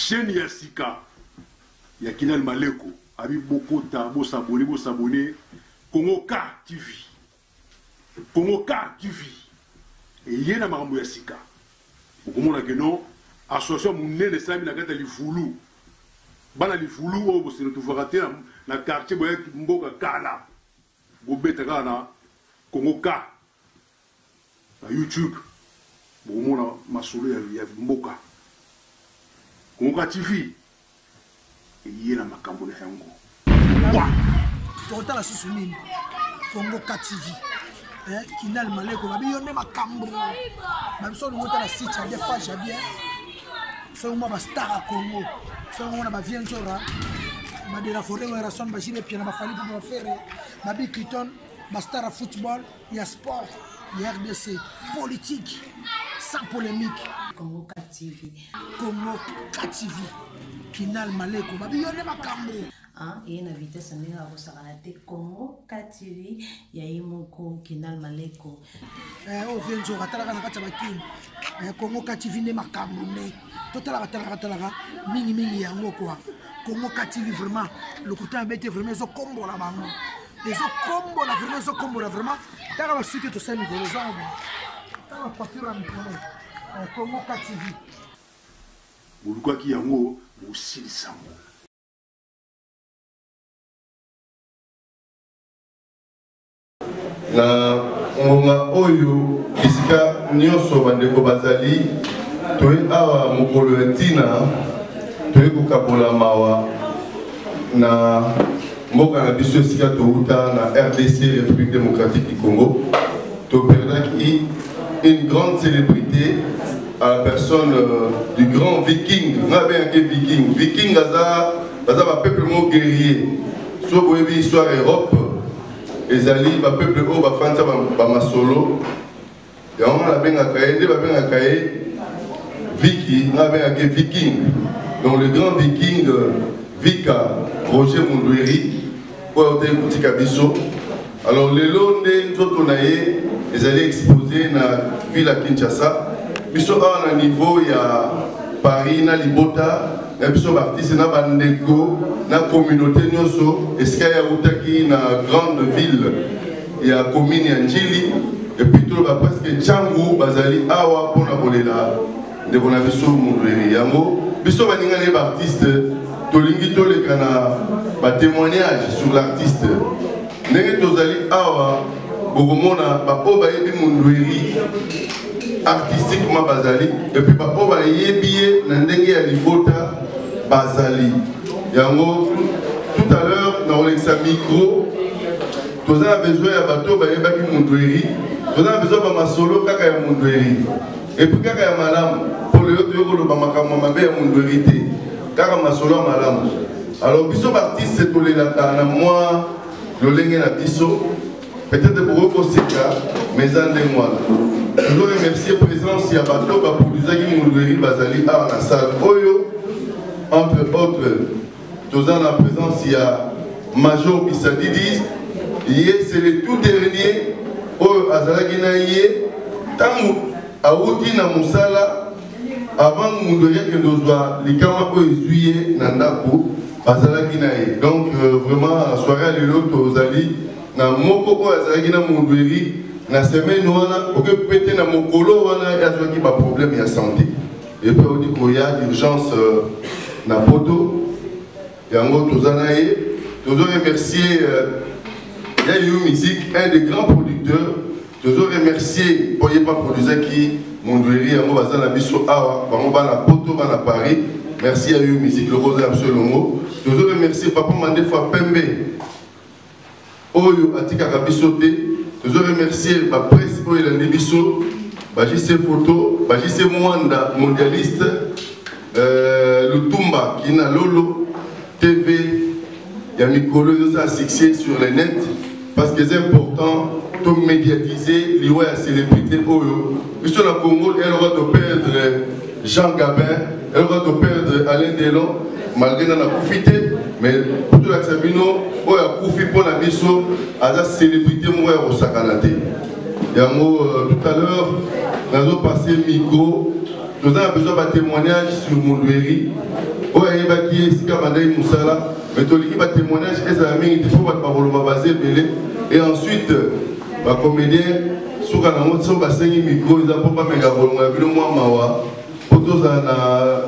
chaîne ya sika ya Kinal Maleko abi bokota bo s'abonner Congo K TV. Congo K TV. Et yena makambo ya sika. Okomona ke non association munene sami na kata lifulu. Bana lifulu o bo se retrouver te na quartier boye mboka kala. Bo beta kana Congo K. Na YouTube. Okomona masolo ya mboka. Congo K TV. Yena makambo na yango. Tota la susumine. Congo K TV. Kinal Maleko babi yonde makambo babiso ngota la site ya page bien so mo ba star Congo so ngona ba vient chora ba de la forêt wa rason ba jile pia na ba fali ba faire babi Cliton ba star football ya sport ya RDC politique sans polémique Congo K TV Kinal Maleko babi yonde makambo et une vitesse à Rosaranate Congo K TV Yaimoko Kinal Maleko. Oh vient sur Ratalaga Nakatabaki Congo K TV ne makamune Totala mingi yango quoi Congo K TV vraiment le côté embêté vraiment zo combo la maman et zo combo la vraiment zo combo la vraiment t'as la suite tout ça mi les gens t'as la facture à mi Congo K TV Buluka ki yango aussi sango. Na ngonga oyo bisika nyonso bandeko bazali toye awa mokolo ya ntina toye kokabola mawa na mboka na biso esika touta na RDC, République démocratique du Congo. Toperdaki une grande célébrité à la personne du grand viking. Viking aza ba peuple mo guerrier. So boyebi histoire Europe. Ezali ba peuple o ba fanta ba masolo ya on la benga kaé de ba benga kaé Viki na benga ke viking donc le grand viking Vika Roger Mundweri pour te kutika biso alors lelo nde nzoto na ye ezali exposé na ville à Kinshasa biso a na niveau ya Paris na Libota na biso artiste na bandeko na communauté nyonso esika ya utaki na grande ville ya commune ya Njili et puis tout ba presque Tchangu bazali awa pona kolela de bona biso Mundweri yango biso baninga ne ba artiste tolingi toleka na ba témoignage sur l'artiste ndenge tozali awa bokomona ba oba yebi Mundweri artistiquement bazali et puis ba oba yebi na ndenge ya Libota Bazali. Yango, tout à l'heure, dans l'exa micro, tu as besoin de bateau, de Mundweri, tu as besoin de masolo, kaka ya Mundweri. Et puis kaka ya malam, pour le autre, le bamakamamabe ya Mundweri, kaka masolo malam. Alors, biso artiste, c'est tout les lata, moi, le lengue na biso, peut-être pour eux, c'est ça, mais en des mois. Je veux remercier la présence de bateau, pour les agis Mundweri, Bazali, à la salle. Oyo, entre autres, nous avons la présence, il y a Major Bissadidis, c'est le tout dernier, au Azalaginaïe, tant à Outi na Moussala, avant Mundweri que nous avons les Kamako et Zuye Nandaku, Azalaginaïe. Donc, vraiment, la soirée à l'autre, aux Ali, na Moko Azalagina Mundweri, na semaine, pour que peut-être na Mokolo, il y a un problème de santé. Et puis, on dit qu'il y a d'urgence. Na poto yango tozanaye tozo remercier Yayu Musique, un des grands producteurs. Tozo remercier Boyepa produiseur qui Mundweri yango bazana biso awa bango bana poto bana Paris. Merci Yayu Musique le rose absolument. Tozo remercier Papa Mandefa Pembe oyo atika biso te. Tozo remercier ba presse oyo la biso ba JC photo ba JC Mwanda mondialiste. Lutumba qui n'a Lolo TV, il y a Mikolo qui a succès sur le net parce que c'est important de médiatiser les célébrités. Puisque la Congo, elle aura de perdre Jean Gabin, elle aura de perdre Alain Delon, malgré la profité, mais pour tout la Sabino, il y a Koufi pour la biso, à la célébrité, moi, au Sakanate. Il y a tout à l'heure, nous avons passé le micro. Nous avons besoin d'un témoignage sur Mundweri. oyo ayebaki esika bandai mosala mais tolingi batémoignage ezala mingi te mpo bato bakoloba baza ebele et ensuite bacomédien suka nango so basengi micro eza mpo bameka bolongo ya bino mwa mawa mpo tozala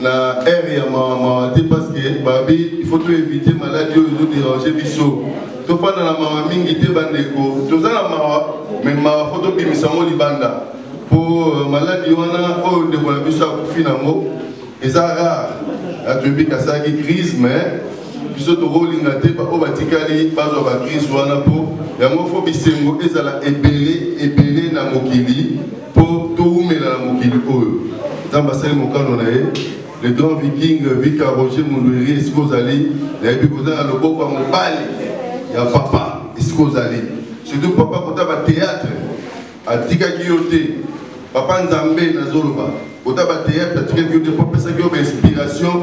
na aire ya mawa te parce que babi il faut toéviter maladie oyo ezodérange biso tofanda na mawa mingi te bandeko toza na mawa mais mawa fo tobimisa yango libanda mpo maladi wana oyo ndeko na biso akufi nango eza rare atoyebi kasalaki crise mais biso tokolinga te oyo batikali bazwa bacrise wana mpo yango fo bisengo ezala ebele na mokili mpo toumela na mokili oyo nzambe asali mokano na ye le grand viking Vika Roger Mondweri esika ozali nayebi koza na loboko ya mobali ya papa esika ozali surtout papa kota batéâtre atikaki yo te papa nzambe nazoloba kota batéâtre atikaki yo te mpo apesaki yo bainspiration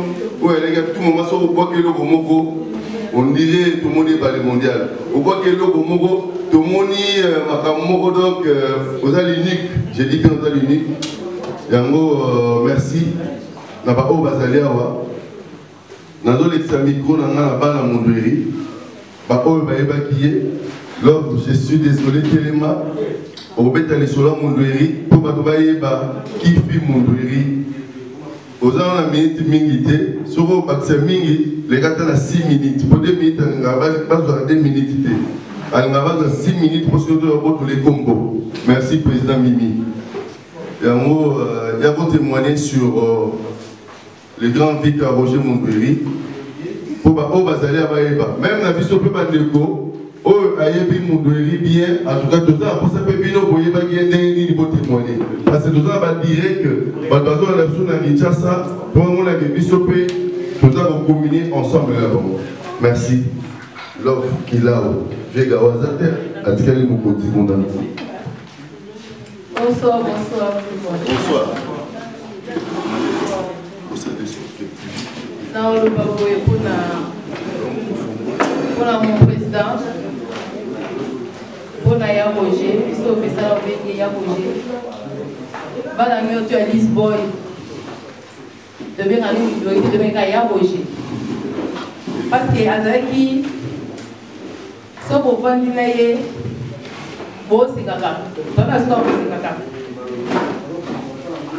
oyo eleki tout moment soki obwaki eloko moko on dirait tout le monde est dans le mondial au bout que l'eau moko tout le monde makamoko donc aux unique j'ai dit que aux unique yango merci na ba o bazalia wa nazo lekisa micro na ngana bana Mondweri ba o ba ebakiye love je suis désolé tellement au beta les sola Mondweri pour ba to ba yeba kifi Mondweri aux ans minute mingi te soko bakse mingi les gars na 6 minutes pour 2 minutes on va pas 2 minutes te on va 6 minutes pour se tous les combos merci président Mimi et en gros il y a votre témoigner sur le grand Vika Roger Mondweri pour ba o bazali abayeba même na biso pe bandeko o ayebi Mondweri bien en tout cas tout ça pour ça pe bino boyeba ngende ni bo témoigner parce que tout ça va dire que ba bazo na biso na Kinshasa pour on la biso pe tout ça va communier ensemble là-bas merci love kilao vega wazate atikali mukoti konda bonsoir tout le monde bonsoir non le babo est pour mon président pour na ya Roger puisque fait ça avec ya Roger bana mi tu Alice boy de bien aller de bien ya Roger parce que azaki so pour vendre na ye bo sikaka bana so bo sikaka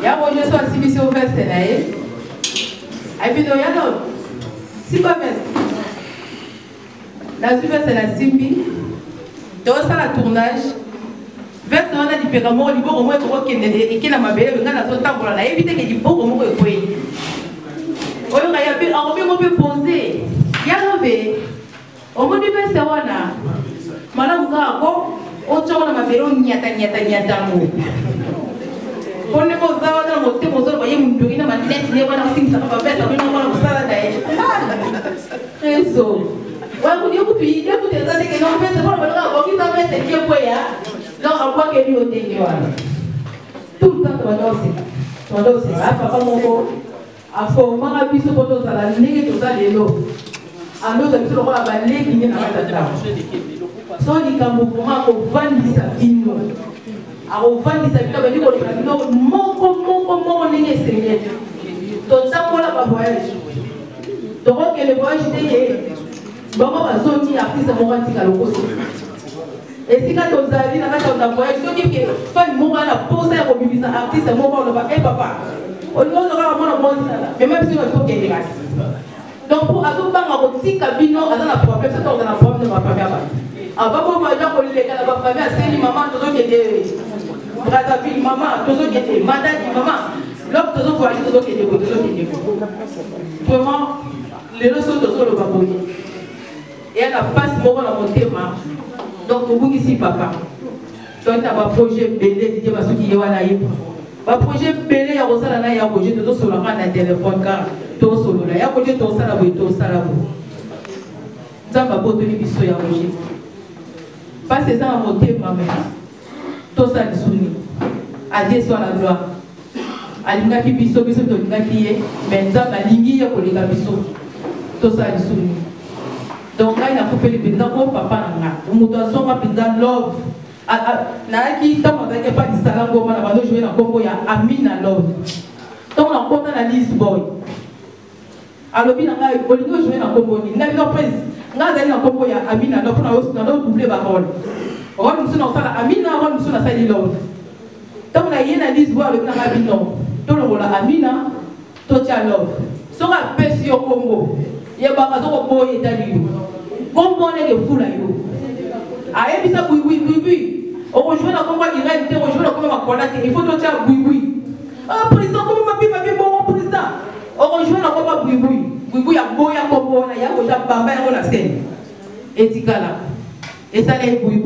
ya Roger so asibi so veste na ye et puis il y a d'autres. Si pas la suivante c'est la Simbi. Donc ça la tournage. Vers on a différents mots, il faut au moins qu'il y ait ma belle, on a son temps pour la éviter qu'il y ait beaucoup de mots. On peut poser. Il y a l'obé. On peut dire c'est wana. Madame Gako, on tourne ma belle, on n'y a mot. On ne peut pas dans mon thème, on va y aller dans ma tête, il y a un signe, ça va pas faire, ça va pas faire. Réseau. Ouais, vous dites que puis, il y a des années que non, c'est pas le cas, on va faire des choses pour y aller. Non, on va que lui au début. Tout le temps, on va danser. Ah, papa, mon beau. À former un bis au poteau, ça la ligue, tout ça, les lots. À nous, on va la balayer, qui n'est pas la table. Sans les camouflements, on va dire ça, finno. Alors, on va dire ça, on va dire mon ligne est donc, ça, on va voyage. Donc, le voyage était bon, on va sortir artiste à mon antique à l'opposé. Et si quand on a dit, on a voyagé, on dit que fan mon a posé à mobiliser artiste à mon papa, et papa. On aura mon amour, mais même si on a fait des races. Donc, pour tout le temps, on dit cabino, on a la problème, c'est on a la problème de ma famille. Avant, on va dire que les gars de ma famille, c'est maman, tout ce qui était. Bradaville, maman, tout ce qui était. Madame, maman. L'autre, tout ce qui était. Tout ce qui était. Vraiment, les leçons de ce le babouille. Et elle a passé mon dans mon thème. Donc, vous ici, papa. Donc, il y a un projet belé, il y a un qui est un projet belé, il y a un projet de tout sur le téléphone, car tout sur le il y a un projet de tout ça, tout ça. Ça va pas donner biso ya projet. Passez ça à mon thème, maman. Tout ça, les soumis. À Dieu soit la gloire. Alinga ki biso biso to linga ki ye, mais nzamba lingi ya kolinga biso. Tout ça, les soumis. Donc là, il a fait le président comme papa nanga. Mutu asoma président love. Na ki tamo ta pas di sala ngoma na bando jouer na Congo ya Amina love. Donc on compte na list boy. alobi na ngai olingo jouer na kombo ni ngai no prince ngai zali na kombo ya Amina donc na doubler ba rôle rôle musu na sala Amina rôle musu na sali love donc na yena Lisboa alobi na ngai bino to longola Amina to tia love so ka pesi yo kombo ye ba zo ko boye dali kombo ne ke fula yo ayebisa oui on rejoint la combat Irène on rejoint la combat Makola il faut to tia oui ah président comment ma bon président on rejoint la combat oui ya boya kombo na ya ko ja bamba ya na scène etikala et ça les oui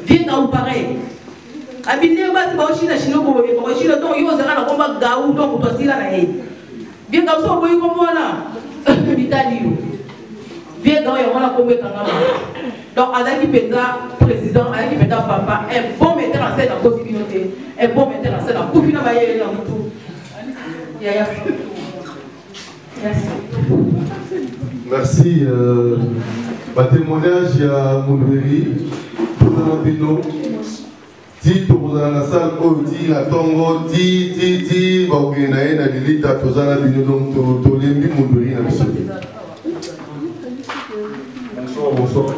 viens dans pareil abine ba si ba china chino ko be ko chino donc yo zera na combat gaou donc to sila na ye viens dans so boy kombo na bitali viens dans ya wana kombe kangama donc Azaki Penda président Azaki Penda papa un bon metteur en scène en possibilité un bon metteur en scène en Koufina Bayele dans tout yaya merci ba témoignage ya Moulveri pour Bino ti pour la salle odi la tongo ti ba okena na lilita tozana Bino donc to lembi Moulveri na biso. Bonsoir.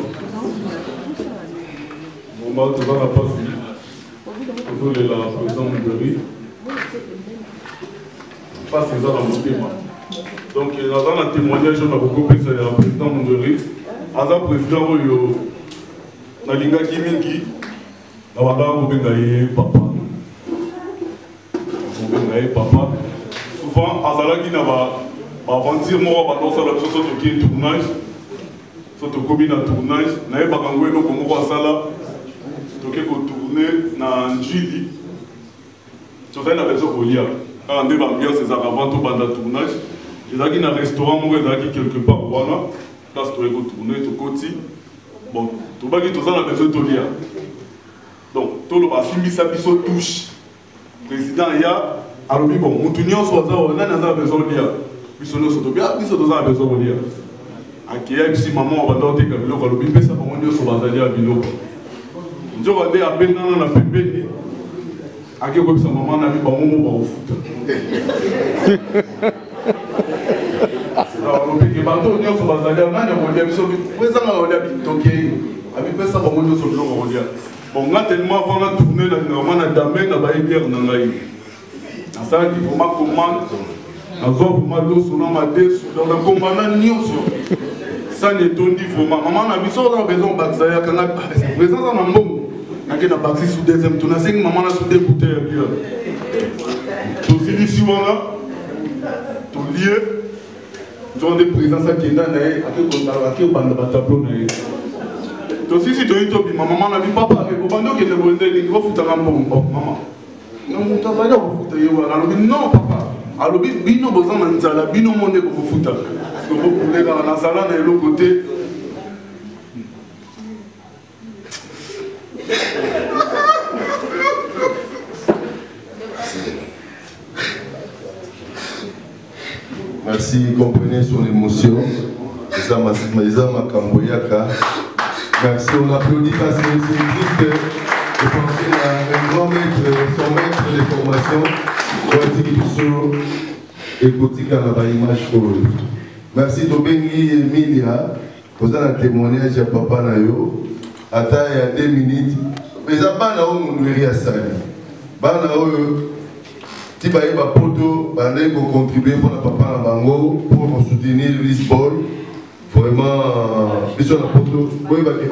Bon, tout va pas fini. Autour de la présidente Moulveri. Pas c'est ça dans mon thème. Donc, dans un témoignage, on a beaucoup plus de la présidente Moulveri. As un président, on a linga kimingi. On a un papa. Papa. Souvent, Azala qui n'a pas aventure, moi, on va dans la société qui est tournage. Surtout commune à tournage, na ye bakangwe no kongo kwa sala toke ko tourner na njili toza na besoin kolia quand nde ba ambiance za avant to banda tournage ezaki na restaurant moko ezaki quelque part wana place to ko tourner to koti bon to baki toza na besoin to lia donc to lo ba fimbisa biso touche président ya alobi bon mutu nyonso aza wana na za besoin lia biso no so to bia biso toza na besoin lia akia bisi maman on va doter que biloko lobi pesa bango ndio so bazali ya biloko ndio bande abendana na pembeni akia ko bisa maman na bi bango mo ba ofuta alors lobi ke bato ndio so bazali ya nani ko dia biso pesa na olia bitoke abi pesa bango ndio so biloko olia bon nga tellement avant la tournée na normalement na dame na ba bière na ngai ça qui faut ma commande azov ma loso na ma desu donc na commande nyonso ça n'est pas dit vraiment maman a besoin de besoin de quand la présence en mbongo na na baxi sous deuxième tour na 5 maman na sous des bouteilles bien to fini si wana to lieu genre de présence qui na na ak ko banda tableau na to si to ito bi maman na bi papa ko bando ke le bonde ni ko futa mbongo maman non muta va ya ko futa yo alors non papa alors bino bozan na nzala bino monde ko futa parce que vous pouvez dans la salle de l'autre côté merci comprenez son émotion ça ma kamboyaka merci on applaudit parce que c'est triste de penser à un grand maître son maître de formation merci Tobengi Emilia pour un témoignage à papa Nayo. Attends, il y a 2 minutes. Mais ça va là où on nous à ça. Bana si vous avez un poteau, vous contribuer pour le papa Bango pour soutenir l'e-sport. Vraiment, ils sont un poteau. Vous avez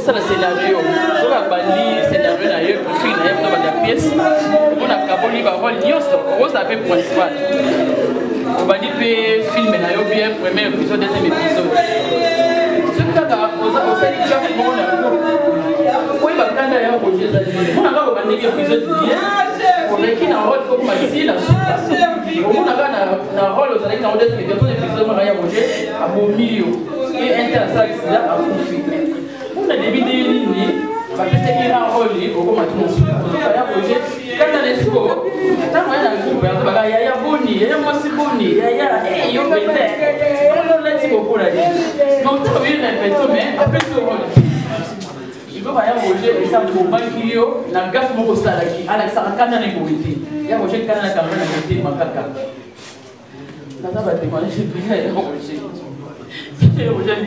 ça c'est scénario. So ka bandi scénario na yo puis na yo na ba pièce. On a kaboli ba rôle nyos rose la paix principale. On va dire que le film est bien, premier épisode, deuxième épisode. Ce que tu as posé, on s'est dit que tu as fait mon amour. Oui, bah, quand il y a un projet, on a un épisode bien. On a écrit un rôle, il faut que je dise la soupe. On a un rôle, vous allez dans le deuxième épisode, on a un projet à mon milieu. Et intéressant, c'est là à confirmer. On a des vidéos, parce que c'est qu'il y a un rôle, on va tout le monde. Quand on est sport, quand on est dans le groupe, il y a Boni, il y a Mossi Boni, il y a Yobete. On a dit beaucoup là. Donc, tu as vu un peu, mais après ce rôle. Il faut avoir Roger, et ça, pour Bakio, la gaffe mon salaki, à la Sarakana négocié. Il y a Roger qui a la caméra négociée, ma caca. Ça va témoigner, j'ai pris Roger. C'est Roger.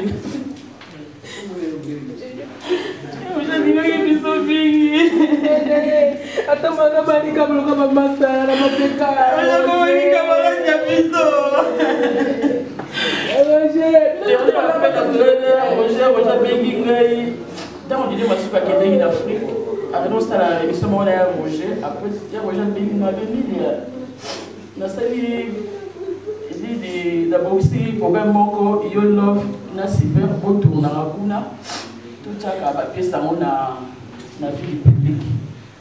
Attends, madame, comme le master, la matéka. Dans on dit moi je suis pas quelqu'un d'Afrique. Après on s'est émission on a Roger. Après il y a Roger Bengi m'a venu na sali d'abord aussi programme moko Yo Love na super autour na kuna tout ça ka ba pièce ça na vie publique.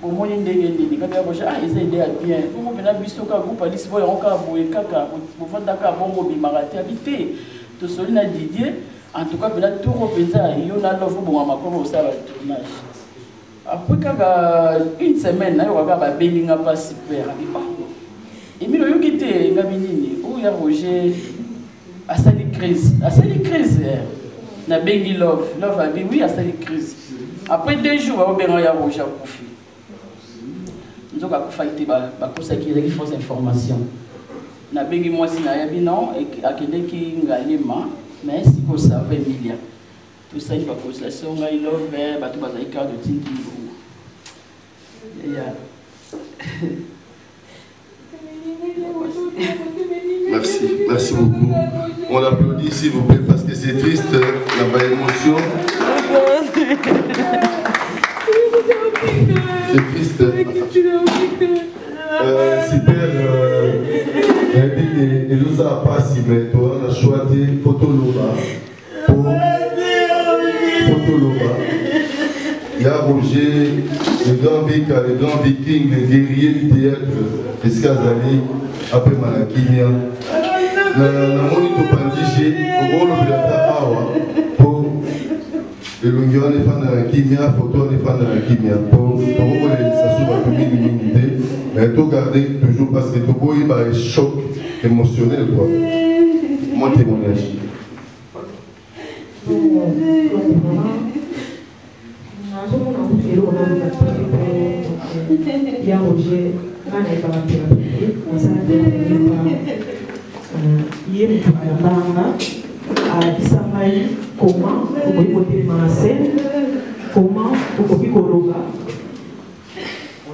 Au moins ndenge ndenge quand Roger ah ils aident bien. Pour moi na biso ka groupe alice boy on ka boy kaka pour vendre ka bongo bimarate habité. To solina Didier. En tout cas, il y a tout repensé, il y a un nouveau bon au tournage. Après une semaine, il y a un Benga pas super. Et puis, il y a quitté Gabinini, où il y a Roger à sa crise. À sa crise, il y a Bengi Love. Love a dit oui, à sa crise. Après 2 jours, il y a Roger à Koufi. Nous avons fait des fausses informations. Il y a Bengi moi, il y a non, et à quelqu'un qui a mais si vous savez, Emilia, tout ça, il va poser la sonde, il love, il va tout baser le cadre de Tinti. Merci, merci beaucoup. On applaudit s'il vous plaît parce que c'est triste, la belle émotion. C'est triste. Super. Et nous a passé, mais on a choisi Photo Loba pour Photo Loba. Il y a Roger, le grand viking, le guerrier du théâtre, Escazali, après Malakinia. Na monito pandije, au rôle de la Awa, pour le longueur des fans de la Kimia, photo des fans de la Kimia, pour les s'assurer à l'unité, mais tout garder toujours parce que tout il y a un choc émotionnel, quoi. Mon témoignage. Il y a Roger, comment vous pouvez porter ma scène, comment vous pouvez kologa,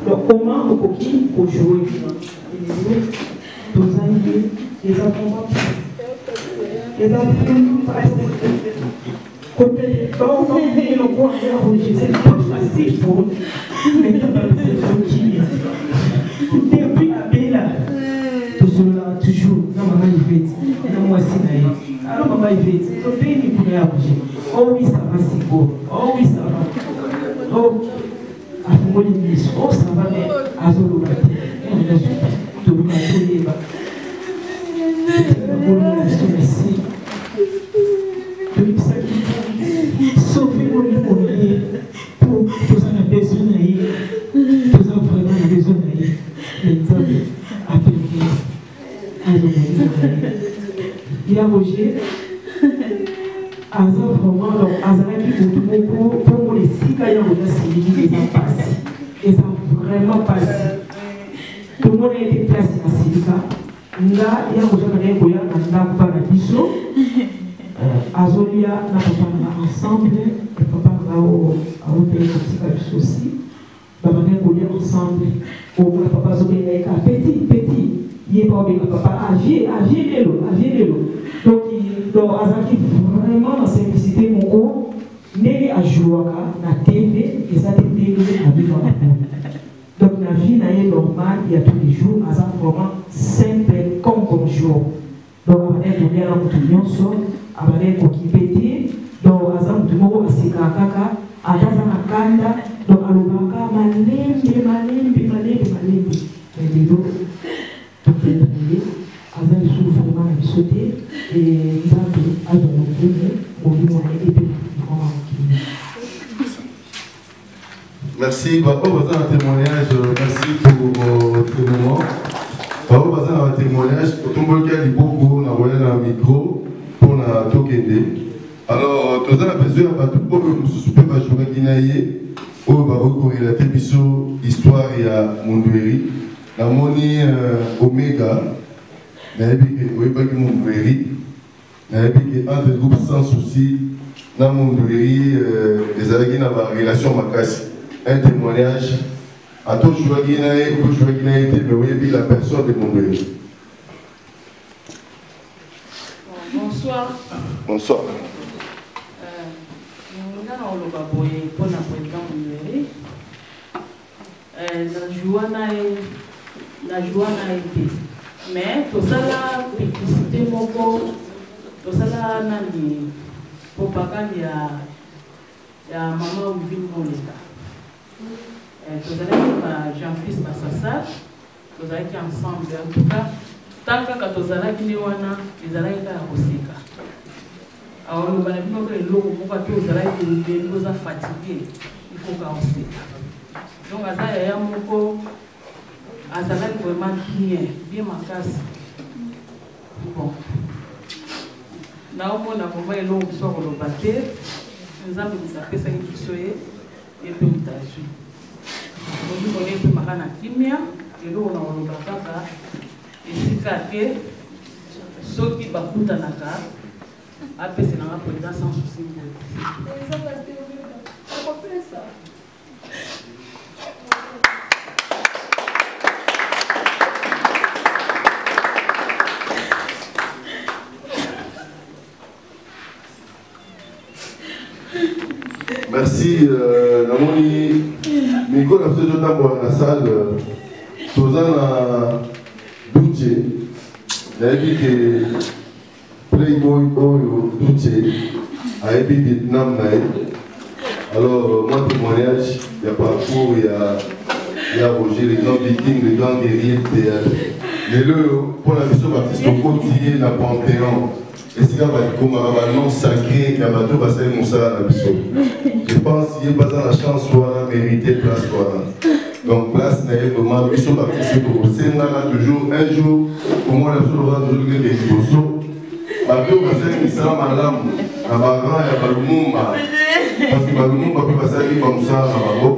comment vous pouvez jouer. Tous amis, les enfants, les enfants, côté quand on dit le roi de Roger, c'est pas facile pour eux. Mais il y a pas de qui depuis Abela, toujours, non, maman, il fait, non, moi, c'est naïf. Alors, maman, il fait, le pays n'est plus à Roger. Oh oui, ça va, c'est beau. Oh oui, ça va. Oh, à Foumouli, oh, ça va, mais à Zolobate. On a su, tout le monde a tout les bas. Merci. Sauvez-moi le premier pour tous en a besoin d'aller, tous en vraiment besoin d'aller. L'exemple appelé à il y a Roger, Azor vraiment, donc Azaraki pour les 6 cahiers on a suivi les ont passé. Ils ont vraiment passé. Tout le monde a été placé à Silika. Là, il y a Roger Mané Goya, on a pas la biseau. Azolia, na papa ensemble, et papa va au pays comme aussi. Papa va ensemble. Au moins, papa Zolia petit. Il est pas obligé, papa a vieux l'eau. Donc, Azaki vraiment dans simplicité, mon gros, n'est à jouer na TV, et ça dépend à vivre. Donc, la vie n'est normale, il y a tous les jours. Lelo, Azan vraiment simple comme bonjour. Donc, on va être bien à l'autre on va être occupé. Donc, Azan, tout le monde, c'est Kaka, Azan Akanda, donc, Alobaka, Malembe. Mais Lelo, tout est trouvé. Azan, il souffre vraiment de sauter. Et Zambé, Azan, on va aider. Merci. Papa, vous avez un témoignage. Merci pour ce moment. Papa, vous avez un témoignage. Tout le monde a dit beaucoup, on a envoyé un micro pour la Tokende. Alors, tout ça, on a besoin de tout le monde qui peut pas jouer Guinaïe. On va recourir à la histoire et à Mondoueri. La Moni Omega. Mais il n'y a pas de Mondoueri. Il y a un des groupes sans souci. Dans Mondoueri, les Alagis n'ont pas de relation Makassi. Un témoignage à tout joueur guinéen, mais oui, la personne de Mondoueri. Bonsoir. Bonsoir. Nous avons le baboye pour la présidente Mondoueri. La joie n'a été. Mais tout ça, la publicité, tout ça, la propagande, il y a maman ou ville dans l'État. Vous allez avec Jean-Fils Bassassa, vous allez ensemble. En tout cas, tant que vous allez avec Niwana, vous allez avec Rosika. Alors, nous allons vous dire que vous allez être fatigué, il faut qu'on sait. Donc, il y a un mot, vraiment bien ma casse. Bon. Là, on a vraiment un long sort au bâtiment. Nous avons fait ça qui soit. Et puis, nous avons fait ma kimia, et nous avons fait ça. Et si quelqu'un, ceux qui ont fait ça, après, c'est dans la présidence sans souci. Merci. Namoni, Miko n'a fait dans la salle. Tozana Douche. Il a dit que Playboy Douche a été Vietnam. Alors, moi, témoignage, il y a parcours, il y a Roger, les grands vikings, les grands guerriers de théâtre. Mais pour la mission baptiste, au quotidien, la Panthéon. Et c'est là comme un nom sacré, il y a un bateau qui va la mission. Je pense qu'il n'y a pas la chance soit mérité place soit. Donc place n'est vraiment mission baptiste pour vous. C'est là toujours un jour, pour moi, la seule aura toujours des niveaux. Bateau va faire une salle à l'âme, à Baran et à Balumumba. Parce que Balumumba peut passer comme ça à Babo.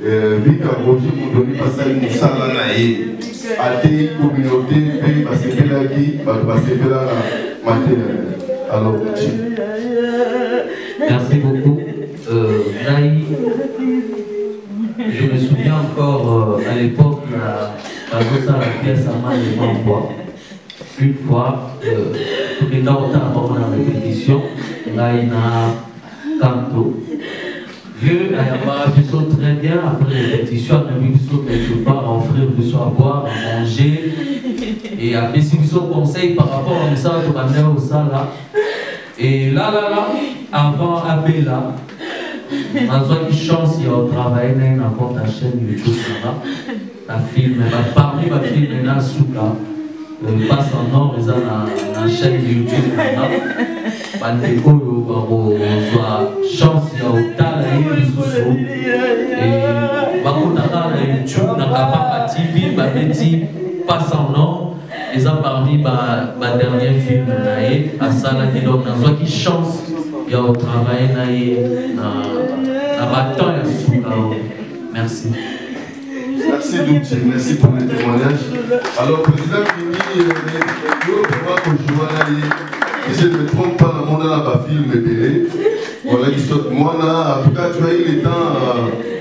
Vu qu'à Roger, vous donnez passer une salle à Naïe. À tes communautés, pays va se faire là qui va se faire là. Alors, merci beaucoup. Naï, je me souviens encore à l'époque, la pièce à main de Mambois. Une fois, tout le temps avant la répétition, Naï n'a canto. Dieu a fait très bien après la répétition, on a vu quelque part, à offrir du soir à boire, à manger. Et après, si vous avez conseil par rapport à ça, tu vas venir au là. Et là, avant Abela, on a une chance, il y a un travail dans la chaîne YouTube, la film, parmi ma film, il y a un souka. Passe en or, ils ont la chaîne YouTube. Bandeko, il y a chance, il y a un talent, et Bakotaka, YouTube, Nakapa TV, Babeti, passe en or. Et ça parmi ma dernier film à Sala qui donc dans une chance il y a au travail na bâton et sous merci. Merci Douche, merci pour le témoignage. Alors président Fini, si je ne me trompe pas, dans mon la film belé. Voilà l'histoire. Moi en tout cas tu as eu le temps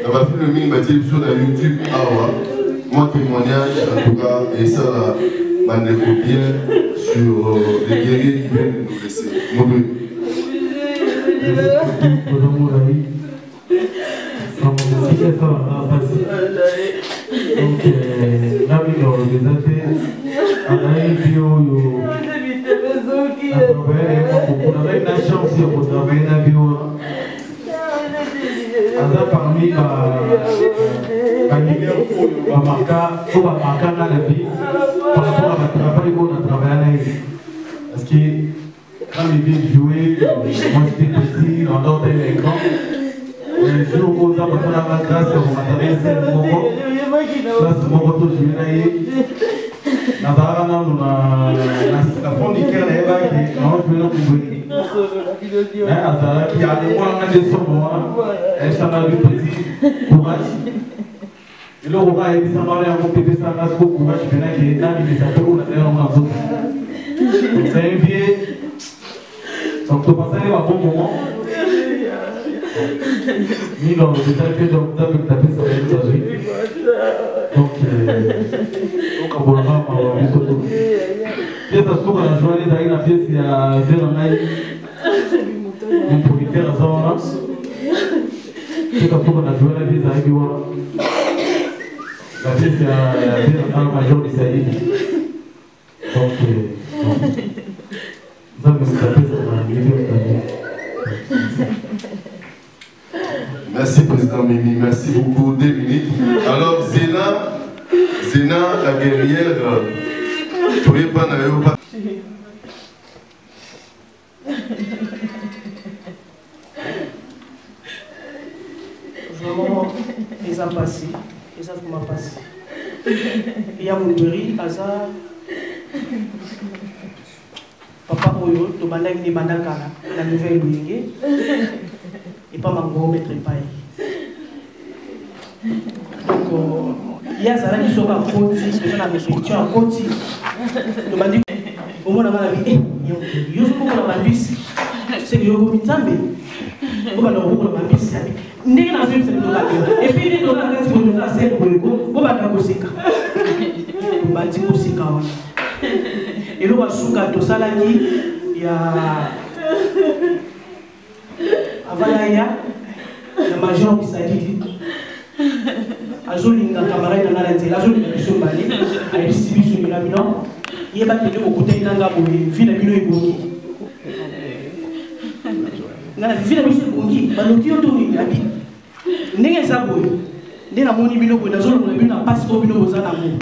dans ma film mine bâti sur la YouTube. Moi témoignage en tout cas et ça Bandeko bien sur les guerriers qui viennent nous laisser. ça va passer. Donc, là, il y a organisé, on a eu bio. On a la chance de travailler dans le bio. Parmi les marquants dans la vie, par rapport à la travail qu'on a travaillé. Parce que quand il vient jouer, moi j'étais petit, dans d'autres écrans. Le jour où on a passé la classe, on m'a donné cette moto. Là, c'est mon moto, je viens na barana na fondi kera eba ki na ojo no kubuni na azara ki ya ni mwana de somo esta bi petit courage ilo ko ba ebi samara ya ko pepe sa ngasko courage pena ki na ni sa ko na leo na zo c'est envié donc to passer un bon moment ni dans le détail que donc tu as tapé sur les réseaux donc on va voir une photo et ça se trouve à jouer dans la pièce il y a un producteur à ça et ça se trouve à jouer la pièce avec la pièce il y a un major de Saïd donc ça me taper sur la vidéo. Merci Président Mimi, merci beaucoup. 2 minutes. Alors Zéna, la guerrière, tu n'es pas dans vraiment, ils ont passé, ils ont passé. Il y a mon mari, Kaza, Papa Oyo, tu m'as dit la nouvelle Louis. Et pas mon maître paille. Donc, il y a ça qui sont à côté, qui sont à côté, à côté. On m'a dit, au moins, on a dit, il y a un bus, c'est que il y a un mitambe. On va le rouler dans le bus. N'est pas une seule et puis, il y a un gars qui nous a fait pour le coup, on va le Koseka. On va dire Koseka. Et là, on va souka tout ça là, il y a. Avalaya, la major qui s'est dit, Azolinga camarade dans la télé, Azolinga qui sont balés, à distribution de la bilan, il y a pas de au côté de la ville à Bilo et Bongi. La ville à Bilo et Bongi, Baloki autour de la ville. N'est-ce pas ça, N'est la moni Bilo, dans zone où passe au Bilo aux amours.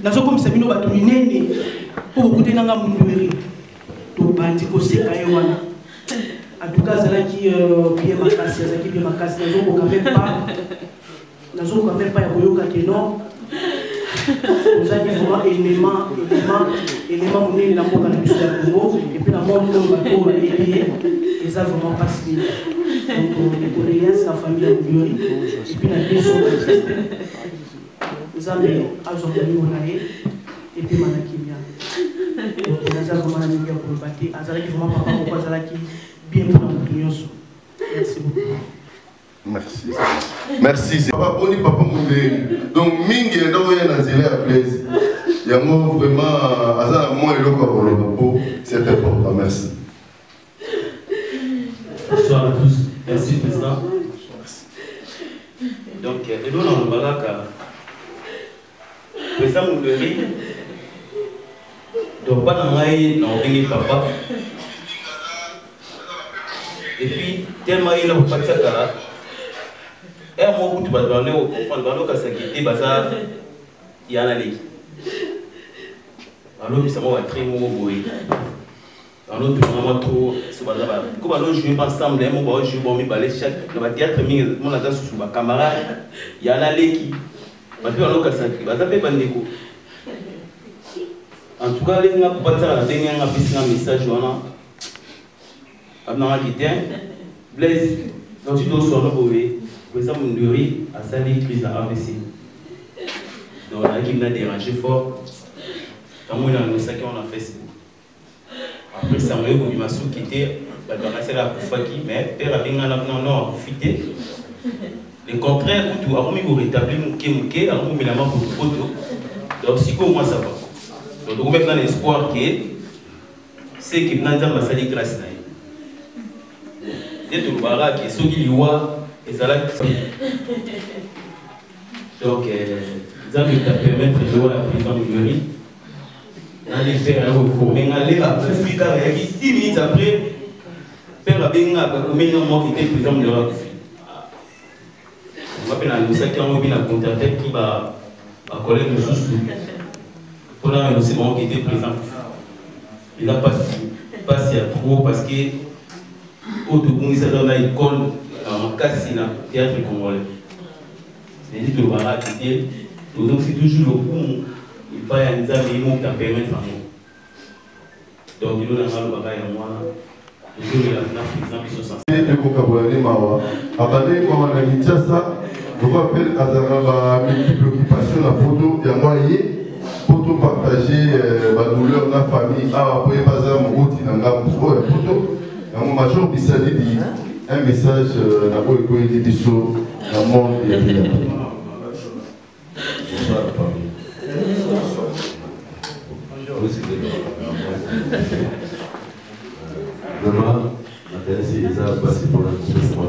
Dans ce comme ça, Bilo va tourner pour côté de la Mundoueri. Tout bandi ko se kayewana. En tout cas, c'est là qui bien ma casse, c'est qui bien ma casse. Nous n'avons quand même pas, il y a non. Nous avons vraiment élément monnaie la mort dans le Congo et puis la mort de bateau et ça vraiment pas si. Donc les Coréens, c'est la famille Mbiori et puis la question nous avons Azongani Monae et puis Manakimia. Donc nous avons vraiment la meilleure pour le bâtir. Azara qui vraiment papa pourquoi Azara qui bien pour l'opinion. Merci beaucoup. Merci. Merci. Papa Boni, Papa Moudé. Donc, Mingi est dans la zélé à plaisir. Il y a vraiment, Azara, moi et l'autre, c'est important. Merci. Bonsoir à tous. Merci, Président. Donc, et nous, on va là, Président Moudé, donc, pas dans le papa. Et puis, tellement il n'a pas de ça, et à mon bout, tu vas demander au fond de s'inquiéter, il y a un allée. Alors, ça va être très mauvais. Alors, tu vas trop. Comme alors, je joue ensemble, je joue bon, chaque théâtre, mon agent sous ma camarade, il y a un allée qui. En tout cas, les gens qui ont un message. Blaise, quand tu dois sur le brevet, pour exemple, on a sali crise à AVC. Donc, on a qui m'a dérangé fort. Quand on a un sac, on a Facebook. Après, ça m'a eu une massou qui était la Koufaki, mais père a bien non profité. Le contraire, tout a remis au rétabli Mouké, a remis la main pour le photo. Donc, si moi ça va. Donc, on met dans l'espoir que c'est qui n'a pas sali grâce. Et tout le barrage qui est sauvé, et ça là. Donc, ça me permettre de voir la présidente Mouillori. On a des pères à vous. Mais on a l'air à plus tard, 10 minutes après, père a bien combien de mois qui était président Mouillori. On va faire un dossier qui a envie de contacter qui va coller nos sous. Pour un dossier qui était présent. Il n'a pas si à trop parce que au Togo, il dans l'école en Cassina, théâtre congolais. Mais dit que le bara était, donc c'est toujours le coup, il va y avoir des amis qui permettent à nous. Donc il y a un bara et moi, toujours il y a un président qui sont censés. Et pour Kabouani Mawa, après quand on a mis ça, je vous rappelle à Zaraba multiple occupation la photo, il y a moyen pour partager ma douleur dans la famille. Après pas ça, mon route il y a un photo. Mon major Bissali dit un message n'a pas été dit sur le monde et la vie. Bonsoir la famille. Vraiment, c'est ça, c'est pour un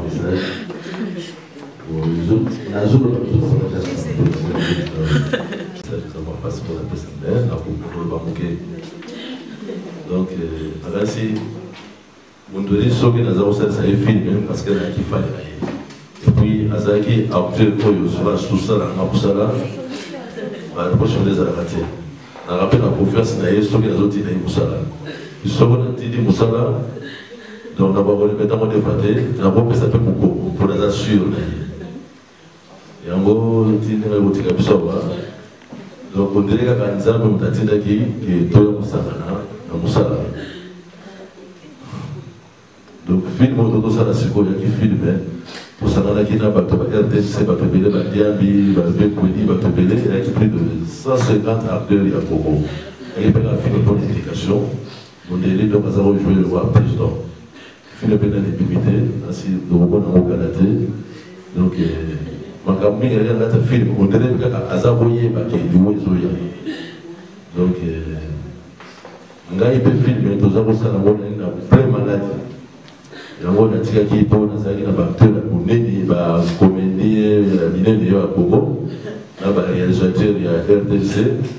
message. La journée donc, merci. Mon donné, ce que nous avons fait, ça est filmé parce que là, il fallait. Et puis, Azaki a obtenu que sous ça, la prochaine des Aratés. On rappelle la confiance, ce que nous avons dit, ils sont dit Moussala. Donc, nous avons remis dans mon débatté, nous avons fait ça pour les assurer. Et en gros, nous avons dit que donc, on dirait que nous avons dit que tout le Moussala. Donc, film autour de ça, c'est quoi qui filme pour ça, on a qui n'a pas de RDC, pas de Bélé, pas de Diambi, pas de Békoudi, pas de Bélé, il y a plus de 150 acteurs à Congo. Il y a un film pour l'éducation, on est là, donc, nous avons joué le roi président. Film de l'impunité, ainsi de Robon en Canada. Donc, il y a un film, on dirait que Azaroye, qui est du Ouézoya. Donc, il y a un film, nous avons ça, on a plein de maladies. yango natikaki mpo nazalaki na baacteur ya monene bacomédie ya minene yo ya Congo na baréalisateur ya RDC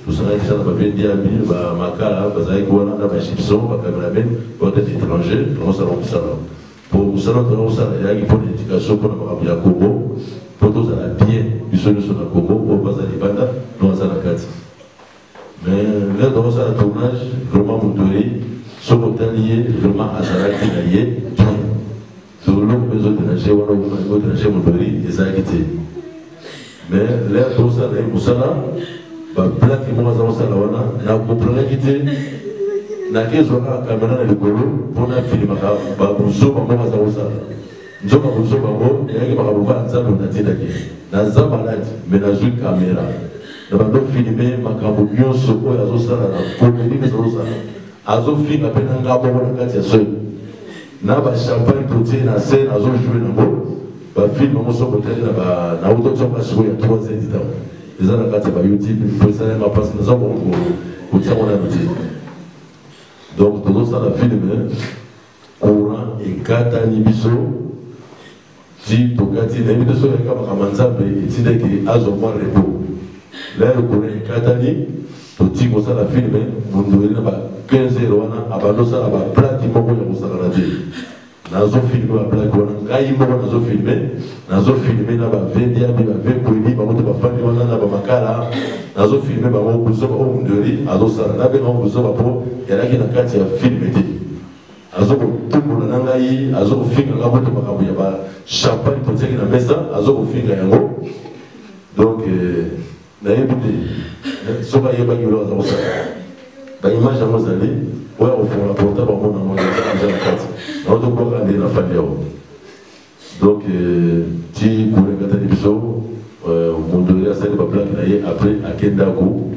tosangaki sa na babendiami bamakala bazalaki wana na bagipson bacameramen baotete étranger tozosala mosala po mosala tozosala eyaki mpo na éducation mpo na makambo ya Congo mpo tozala bien biso nyonso na Congo oyo baza libanda no aza na kati mais lere tozosala tournage vraiment motori soki otali ye vraiment azalaki na ye bien toloko mpe ezoderange wana oderange motori ezalaki te mais lere tozosala ye mosala baplaki moko aza kosala wana nakomprendaki te naki ezwaka kamera na likolo mpona filimaka babuzoba moko aza kosala nzoka buzoba ngo eyaki makambo kaka nzambe natindaki naza maladi mais nazwi kamera na bando filme makambo nyonso oyo azosala na komedi mpe azosala azofinga mpe na nga moko na kati ya soki na bachampagne totie na scène azojoué nango bafilme yango soko otali na autotioka sikoyo ya 3 ans ditango eza na kati ya bayoutube po esalanga mpasi naza bongo kotiango nano te donc tozosala filme courant ekatani biso ti tokati nayebi te soki ekamaka nzambe etindaki azwa mwa repos lere courant ekatani toti kosala filme mondoli na ba 15 heures wana abandosala baplaki moko ya kosakana te nazofilme baplaki wana ngai moko nazofilme na bavendiami bavekweli bango te bafandi wana na bamakala nazofilme bango buzoba oyo mondoli azosala nabengango buzoba mpo yalaki na kati ya filme te azokotumbola na ngai azokofinga nga moto makambo ya bachampagne totiaki na mesa azokofinga yango donc nayebi te soki ayebaki bilo aza kosala baimage yango ezali oyo akofongola porta bango nango eza na kati nango tokoka nde na fandi yango donc ti kolengata biso mondoli asali baplake na ye après akendako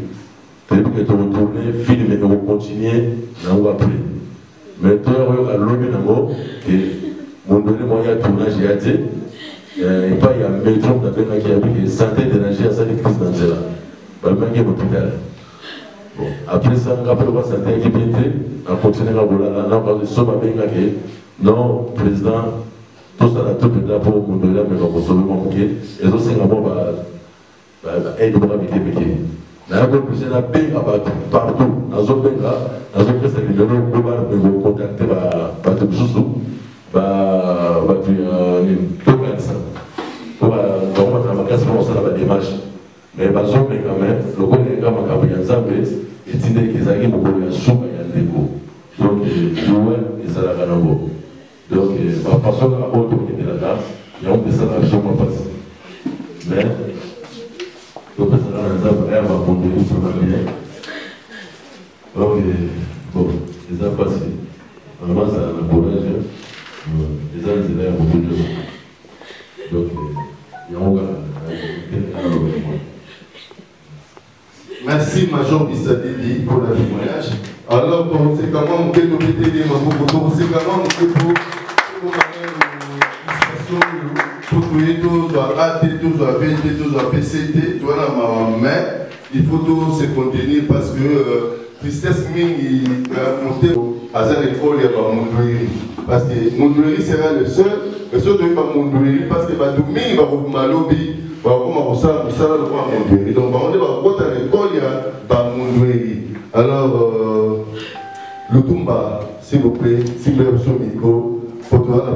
toyebi ke tokotourne filme ekokontinue nango après mais toya koyoka lobi nango ke mondoli moya ya tournage ya te epai ya métro nabengaki yabi ke santé d'énergie asali crise na nzela bamaki hôpital bon après ça ngape lokwa santé yaki bien te akontinue nga kolala na so babengaki non président tosala to mpenza mpo mondoli ameka kosobe mwa moke ezosenga mwa indépendant Mité. N'a pas poussé la paix partout. Dans un pays là, dans un pays, c'est le global, mais vous contactez Batou Zouzou, Batou Tokansa. Donc, on va travailler sur la démarche. Mais Bazo, mais quand même, le gouvernement est quand même Zambé, et il dit qu'ils ont beaucoup de soupe et de l'égo. Donc, ils ont des alaganabo. Donc, par façon, la haute qui est là-bas, il y a un peu de ça dans le chemin passé. Mais, le président va conduire pour la bien. Donc, bon, les a passé. Vraiment, ça a un courage. Les a dit là, beaucoup de choses. Donc, il y a un gars. Merci, Major Bissadidi, pour le témoignage. Alors, conséquemment, on peut nous péter les mots, conséquemment, on peut pour tout soit AT, tout soit VT, tout soit PCT, tout la mais il faut tout se contenir parce que tristesse ming il a monté à cette école il y a pas Mondouiri parce que Mondouiri sera le seul de pas Mondouiri parce que Badoumi va au Malobi va comme ça le roi Mondouiri donc on est à l'école il y a pas Mondouiri alors Lutumba s'il vous plaît s'il vous plaît sur micro. Bonsoir à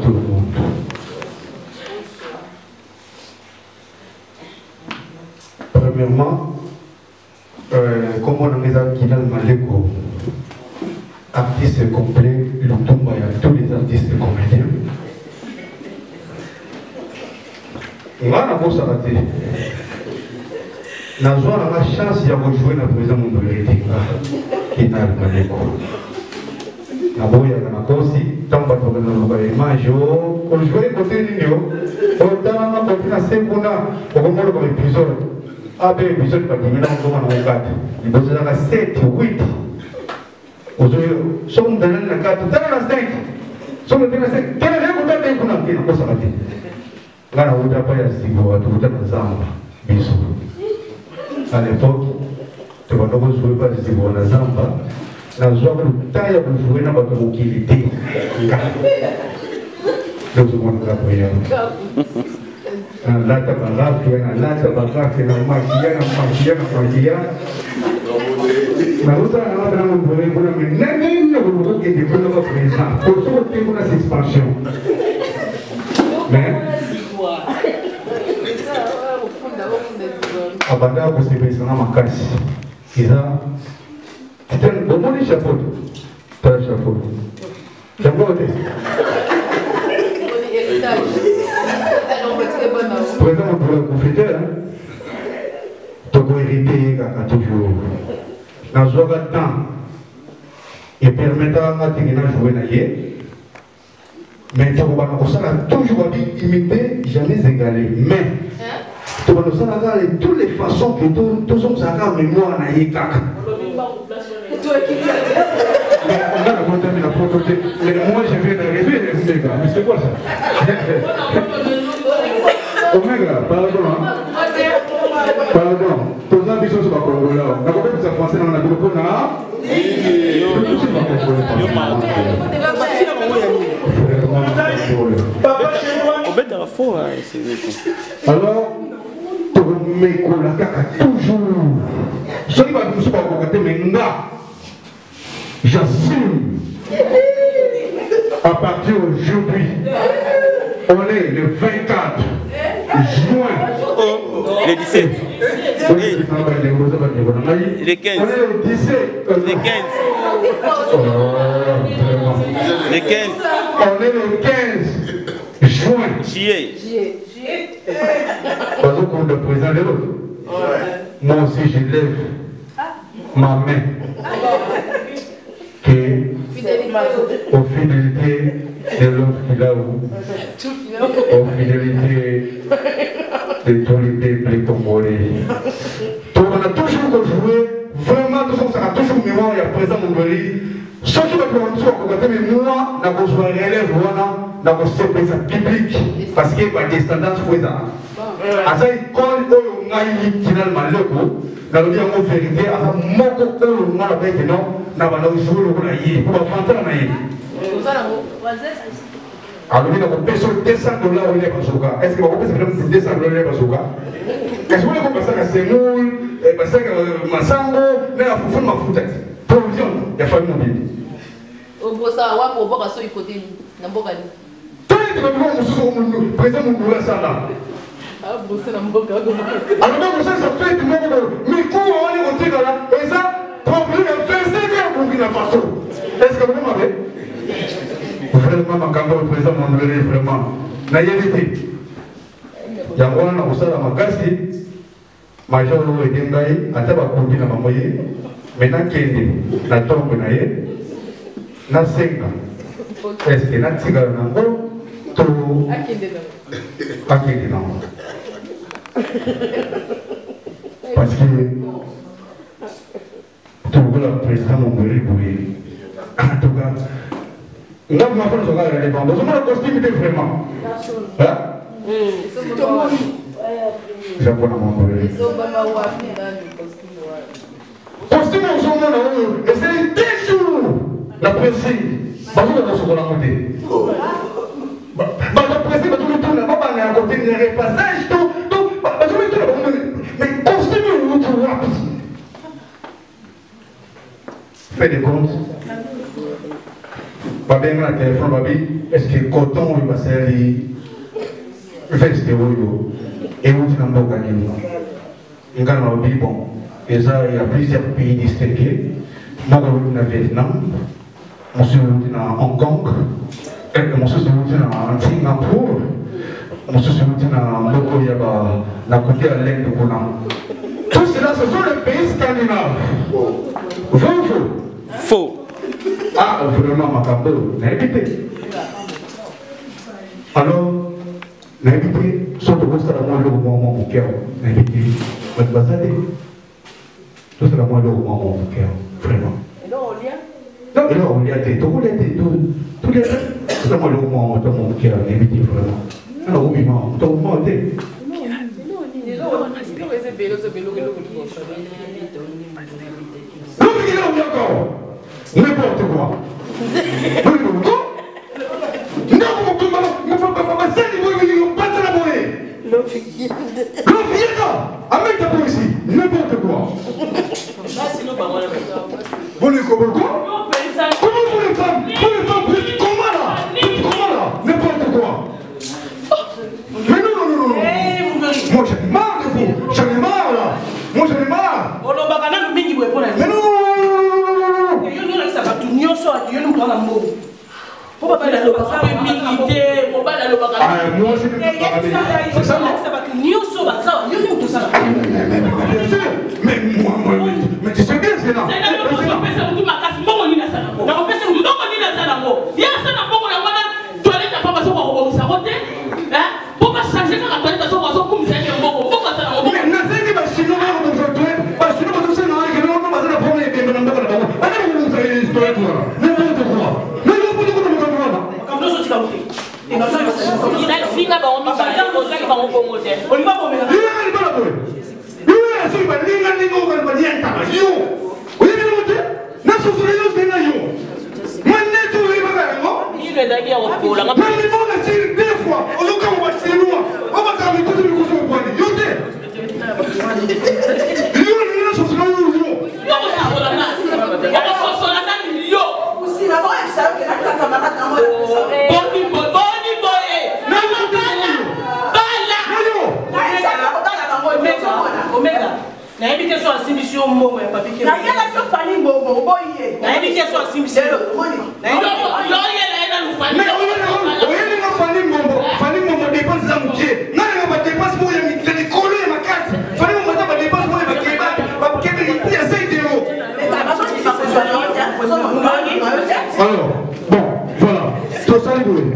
tout le monde. Premièrement, comme on a mis à Kinal Maleko, artiste complet, Lutumba, il y a tous les artistes comédiens. On va la bourse à la télé. Nous avons la chance de jouer dans le président de l'État, qui est dans le Maleko. Nous avons la chance de jouer côté de nous. On a fait un épisode. Ah, ben, l'épisode pas diminué dans le 4. Il y a 7, 8. Nous sommes dans la 4, dans la 5. Nous sommes dans la 5. Quel est le temps de nous avons fait? Nous avons fait à l'époque, tu vas nous jouer par les Ivoires à Zamba. Nous avons le temps de jouer dans notre mobilité. Nous avons la prière. La tabarafia, la tabarafia, la magia. Na outra hora não vou nem eu vou que depois não vou pensar. Por isso eu tenho essa expansão. Né? A banda você pensa na macacas. Isa. Tem bom de chapéu. Tá chapéu. Chapéu tem. Por exemplo, pour le confeteur, tu peux hériter toujours. Dans ce temps, il permet à jouer dans mais tu vas toujours imiter, jamais égalé. Mais tu vas nous de toutes les façons que tous hommes ont mémoire dans les caca. Mais moi je viens d'arriver, les gars. Mais c'est quoi ça? Omega, pardon. Pardon. Tous les bisous sur la Congo là. La Congo c'est français dans la groupe là. Alors, tu me colles toujours. Ce qui va nous faire mais j'assume. À partir d'aujourd'hui, on est le 24 juin. Le 17. Le 15. On est le 17. Le 15. Le 15. On est le 15 juin. Juillet. Parce qu'on le présent de l'autre. Moi aussi, je lève ma main. Aux fidélités de l'homme qu'il a aux fidélités de tous les peuples congolais. Donc on a toujours joué, vraiment, tout ça a toujours mémoire, il y a présent mon pays. Ce qui va nous faire, mais moi, je vais jouer relève, je vais jouer biblique, parce qu'il y a des descendance faisant. À ça, quand on a finalement le coup, dans le bien en vérité, à mon côté, on a fait non, on a joué le coup pour faire Alors, il y a $200 au lait bazooka. Est-ce que vous pouvez faire $200 au lait bazooka? Est-ce que vous pouvez passer à Semoul, passer à Massango, mais à Foufou, ma foutaise? Provision, il y a famille mobile. Au Bossa, on va passer côté Nambokani. Tous les président Mougoula Sala. Ah, Bossa Namboka. Alors, donc, ça fait tout le monde. Mais quand on est au Tigre là, et ça, problème, c'est que vous avez la façon. Est-ce que vous m'avez? Vraiment, ma campagne président Mondouéré, vraiment. Naïveté. Il y a un peu de makasi, major et dengai, à tabac pour dire à ma moyenne. Maintenant, qui est la tombe naïe, na senga. Est-ce que na tigre nango, tout. Akende nango. Parce que tout le président Mondouéré, en tout cas. Là, vous m'avez fait la réponse. Vous avez le costume vraiment. Hein? J'apprends à m'envoyer. Costume au jour, et c'est 10 jours. La presse, vous avez ce qu'on a monté. La presse, vous avez tout le temps, vous avez un côté de repassage, tout. Vous avez tout le temps. Mais costume, vous avez fait des comptes. Babi na téléphone babi est-ce que coton il va servir veste oyo et où tu n'as pas gagné ngana babi bon et ça il y a plusieurs pays distingués moi je suis au Vietnam je suis à Hong Kong je suis à Singapour je suis à Boko Yaba na côté à l'Inde tout cela ce sont les pays scandinaves faux. Ah, vraiment, ma campagne, n'a évité. Alors, n'a évité, surtout que c'est la moindre moment mon cœur, n'a évité, votre bazar. Tout c'est la moindre moment mon cœur, vraiment. Et là, on l'a? Non, et là, on l'a été, tout les c'est la moindre moment mon cœur, n'a évité, vraiment. Alors, oui, non, tout le monde est. N'importe quoi. N'importe quoi. N'importe quoi. Mais non. Moi j'en ai marre de vous. J'en ai marre là. Moi j'en ai marre. Mais non. Moi, c'est ça. Mais tu sais bien, c'est là. Alors, bon, voilà. Tout ça, il est.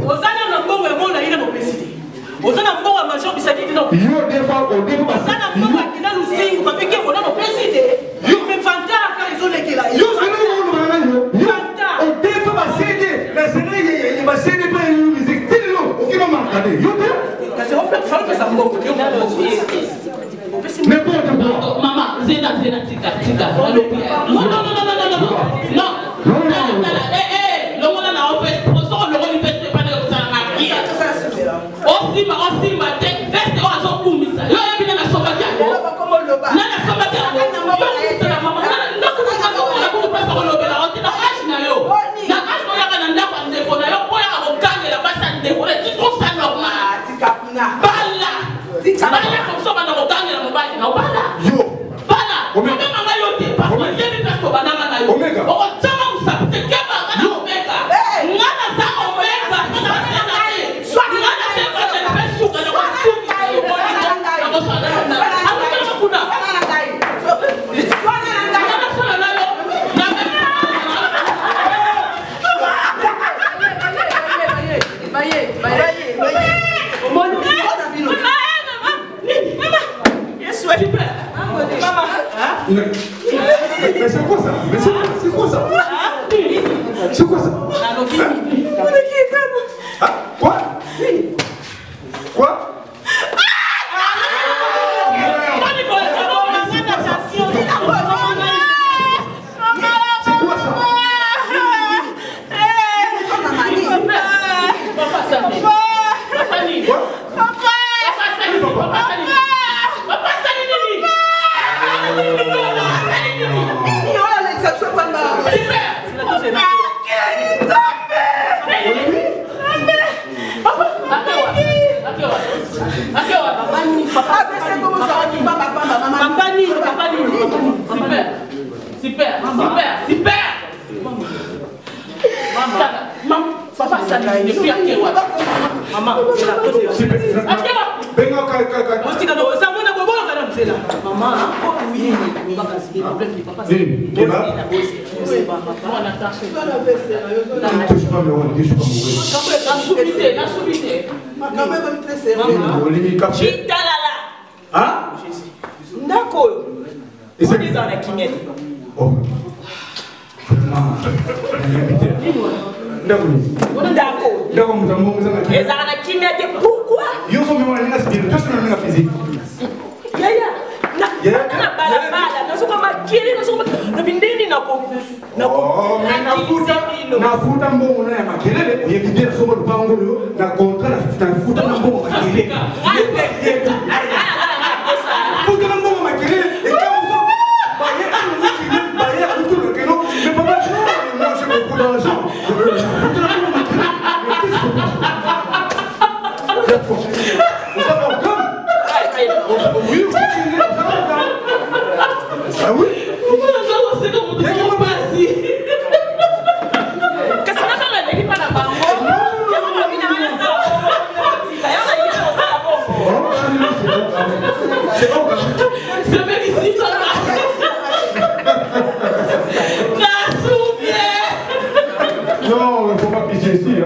Maman, Zena, tika. Non. Non, on a fait Mais c'est quoi ça? Mais c'est quoi ça? C'est quoi ça? Ah, quoi? Quoi? Pourquoi? nafuta mbongo na ya makelele uyebidia somo lupango na kontra na futa mbongo makelele futa mbongo makelele et quand vous bailler autour de keno mais papa moi j'ai beaucoup d'argent futa mbongo makelele ah oui non, il ne faut pas pisser ici.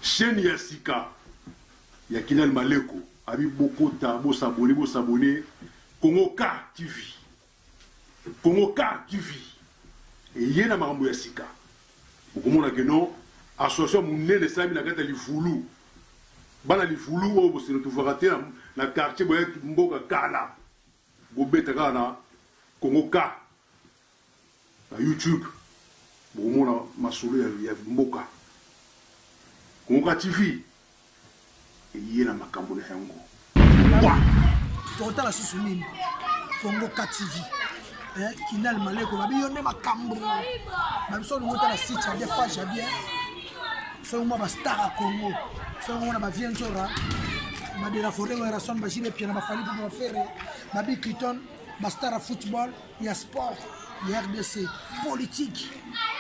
chaîne ya sika ya Kinal Maleko abi bokota bo s'abonner Kongoka TV et yena makambo ya sika bokomona ke non association munene sami na kata lifulu bana lifulu o bosino tufakate na quartier boye mboka kala bobeta kana Kongoka na YouTube bokomona masolo ya mboka Kongoka TV et na makambo na yango tokotala susu nini Kongoka TV Kinal Maleko babi yone makambo babiso ngota la site ya page ya bien so mo ba star à Congo so mo na ba vienzora ba de la forêt wa rason ba jile pia na ba fali pour faire babi Kiton ba star à football ya sport ya RDC politique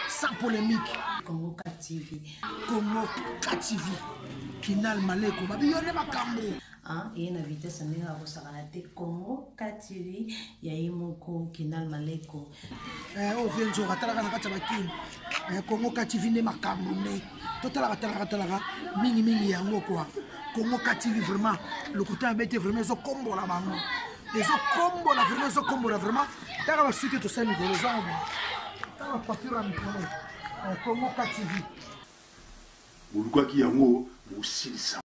sans polémique Kongoka TV Kinal Maleko babi yone makambo et na vitesse ndenge akosaka te Kongoka TV ya imoko Kinal Maleko o venzo katala kana kata bakini Kongoka TV ne makambo ne totala katala mingi yango kwa Kongoka TV vraiment le côté embêté vraiment zo combo la bango ezo combo la vraiment taka basiki to sami ko zo taka papira mikono Kongoka TV ulikuwa kiyango usilisa